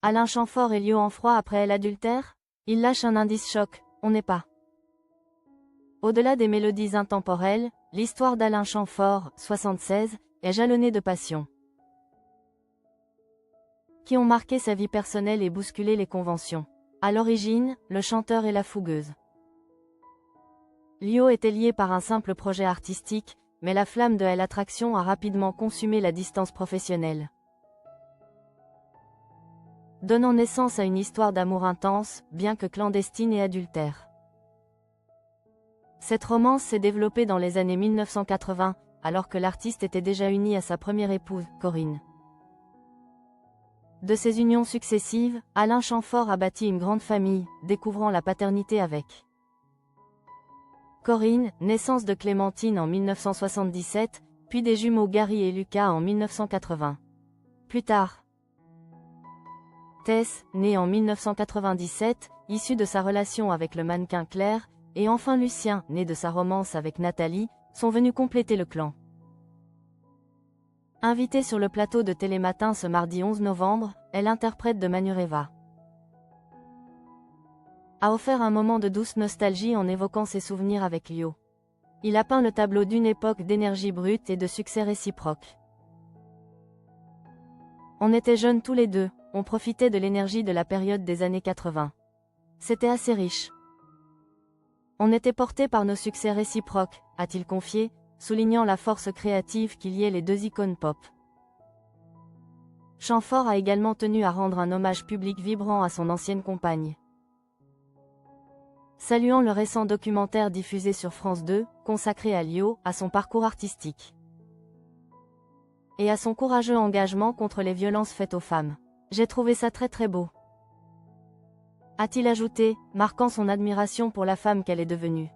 Alain Chamfort et Lio en froid après l'adultère? Il lâche un indice choc, on n'est pas. Au-delà des mélodies intemporelles, l'histoire d'Alain Chamfort, 76, est jalonnée de passions qui ont marqué sa vie personnelle et bousculé les conventions. À l'origine, le chanteur et la fougueuse. Lio était lié par un simple projet artistique, mais la flamme de l'attraction a rapidement consumé la distance professionnelle, donnant naissance à une histoire d'amour intense, bien que clandestine et adultère. Cette romance s'est développée dans les années 1980, alors que l'artiste était déjà uni à sa première épouse, Corinne. De ces unions successives, Alain Chamfort a bâti une grande famille, découvrant la paternité avec Corinne, naissance de Clémentine en 1977, puis des jumeaux Gary et Lucas en 1980. Plus tard, Tess, née en 1997, issue de sa relation avec le mannequin Claire, et enfin Lucien, né de sa romance avec Nathalie, sont venus compléter le clan. Invitée sur le plateau de Télématin ce mardi 11 novembre, elle interprète de Manureva a offert un moment de douce nostalgie en évoquant ses souvenirs avec Lio. Il a peint le tableau d'une époque d'énergie brute et de succès réciproque. On était jeunes tous les deux, on profitait de l'énergie de la période des années 80. C'était assez riche. On était portés par nos succès réciproques, a-t-il confié, soulignant la force créative qui liait les deux icônes pop. Chamfort a également tenu à rendre un hommage public vibrant à son ancienne compagne, saluant le récent documentaire diffusé sur France 2, consacré à Lio, à son parcours artistique et à son courageux engagement contre les violences faites aux femmes. J'ai trouvé ça très beau, a-t-il ajouté, marquant son admiration pour la femme qu'elle est devenue.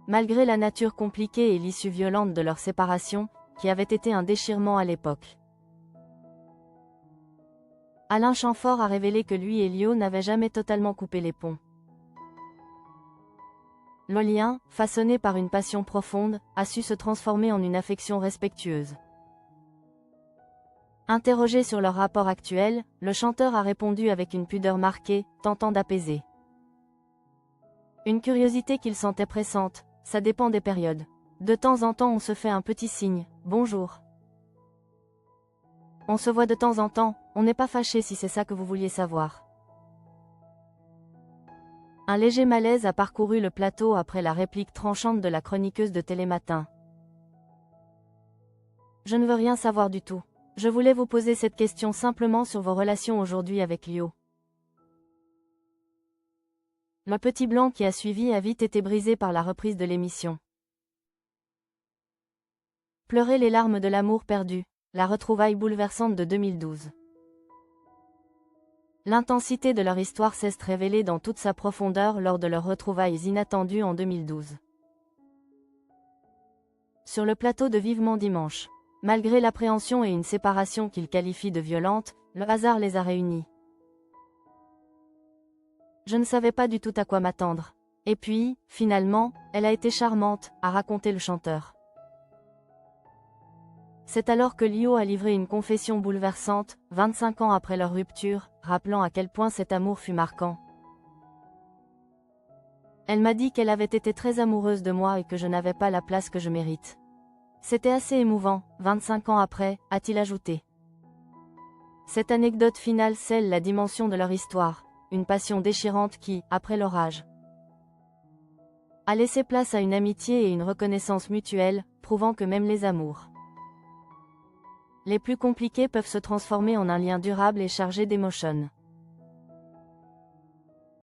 Malgré la nature compliquée et l'issue violente de leur séparation, qui avait été un déchirement à l'époque, Alain Chamfort a révélé que lui et Lio n'avaient jamais totalement coupé les ponts. Le lien, façonné par une passion profonde, a su se transformer en une affection respectueuse. Interrogé sur leur rapport actuel, le chanteur a répondu avec une pudeur marquée, tentant d'apaiser une curiosité qu'il sentait pressante. Ça dépend des périodes. De temps en temps on se fait un petit signe, bonjour. On se voit de temps en temps, on n'est pas fâché si c'est ça que vous vouliez savoir. Un léger malaise a parcouru le plateau après la réplique tranchante de la chroniqueuse de Télématin. Je ne veux rien savoir du tout. Je voulais vous poser cette question simplement sur vos relations aujourd'hui avec Lio. Le petit blanc qui a suivi a vite été brisé par la reprise de l'émission. Pleurer les larmes de l'amour perdu, la retrouvaille bouleversante de 2012. L'intensité de leur histoire s'est révélée dans toute sa profondeur lors de leurs retrouvailles inattendues en 2012. Sur le plateau de Vivement Dimanche, malgré l'appréhension et une séparation qu'ils qualifient de violente, le hasard les a réunis. Je ne savais pas du tout à quoi m'attendre. Et puis, finalement, elle a été charmante, a raconté le chanteur. C'est alors que Lio a livré une confession bouleversante, 25 ans après leur rupture, rappelant à quel point cet amour fut marquant. Elle m'a dit qu'elle avait été très amoureuse de moi et que je n'avais pas la place que je mérite. C'était assez émouvant, 25 ans après, a-t-il ajouté. Cette anecdote finale scelle la dimension de leur histoire, une passion déchirante qui, après l'orage, a laissé place à une amitié et une reconnaissance mutuelle, prouvant que même les amours les plus compliqués peuvent se transformer en un lien durable et chargé d'émotions.